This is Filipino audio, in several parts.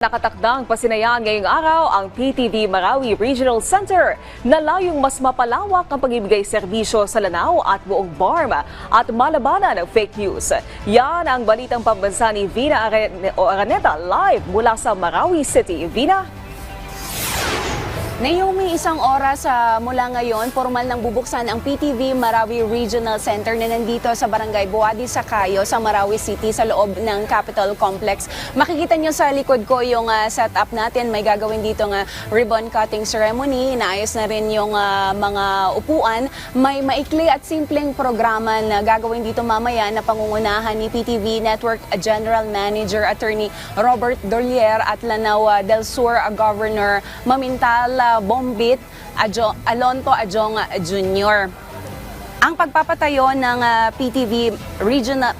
Nakatakdang pasinayaan ngayong araw ang PTV Marawi Regional Center na layong mas mapalawak ang pag-ibigay serbisyo sa Lanao at buong BARM at malabanan ng fake news. Yan ang balitang pambansa ni Vina Araneta live mula sa Marawi City. Vina? Naomi, isang oras mula ngayon, formal nang bubuksan ang PTV Marawi Regional Center na nandito sa Barangay Buadi Sacayo sa Marawi City sa loob ng Capitol Complex. Makikita nyo sa likod ko yung setup natin. May gagawin dito ng ribbon cutting ceremony. Inaayos na rin yung mga upuan. May maikli at simpleng programa na gagawin dito mamaya na pangungunahan ni PTV Network General Manager Attorney Robert Dolier at Lanao del Sur Governor Mamintal Bombit Alonto Adjong Jr. Ang pagpapatayo ng PTV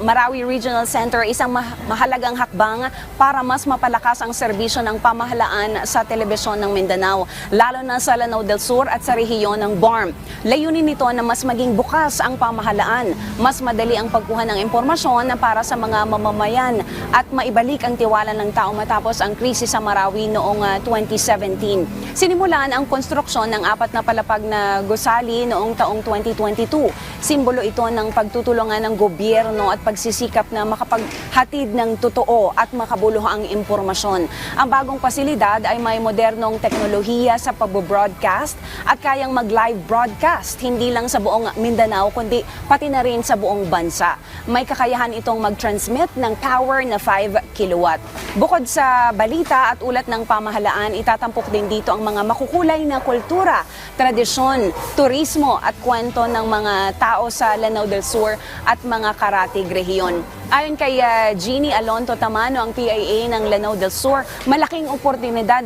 Marawi Regional Center isang mahalagang hakbang para mas mapalakas ang serbisyo ng pamahalaan sa telebisyon ng Mindanao, lalo na sa Lanao del Sur at sa rehiyon ng BARM. Layunin nito na mas maging bukas ang pamahalaan, mas madali ang pagkuha ng impormasyon para sa mga mamamayan at maibalik ang tiwala ng tao matapos ang krisis sa Marawi noong 2017. Sinimulan ang konstruksyon ng 4 na palapag na gusali noong taong 2022. Simbolo ito ng pagtutulungan ng gobyerno at pagsisikap na makapaghatid ng totoo at makabuluhang impormasyon. Ang bagong pasilidad ay may modernong teknolohiya sa pag-broadcast at kayang mag-live broadcast hindi lang sa buong Mindanao kundi pati na rin sa buong bansa. May kakayahan itong mag-transmit ng power na 5 kilowatt. Bukod sa balita at ulat ng pamahalaan, itatampok din dito ang mga makukulay na kultura, tradisyon, turismo at kwento ng mga tao sa Lanao del Sur at mga karatig rehiyon. Ayon kay Jeannie Alonto Tamano, ang PIA ng Lanao del Sur, malaking oportunidad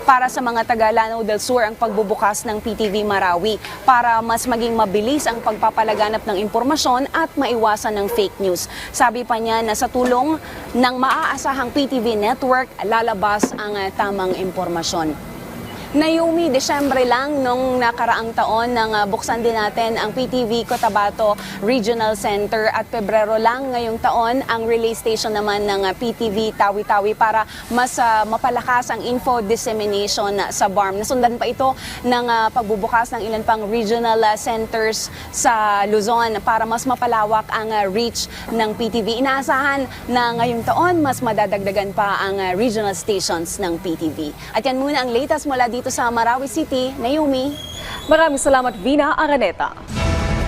para sa mga taga Lanao del Sur ang pagbubukas ng PTV Marawi para mas maging mabilis ang pagpapalaganap ng impormasyon at maiwasan ng fake news. Sabi pa niya na sa tulong ng maaasahang PTV network, lalabas ang tamang impormasyon. Naomi, Desyembre lang nung nakaraang taon nang buksan din natin ang PTV Cotabato Regional Center at Pebrero lang ngayong taon ang relay station naman ng PTV Tawi-Tawi para mas mapalakas ang info dissemination sa BARM. Nasundan pa ito ng pagbubukas ng ilan pang regional centers sa Luzon para mas mapalawak ang reach ng PTV. Inaasahan na ngayong taon mas madadagdagan pa ang regional stations ng PTV. At yan muna ang latest mula dito sa Marawi City. Naomi. Maraming salamat, Vina Araneta.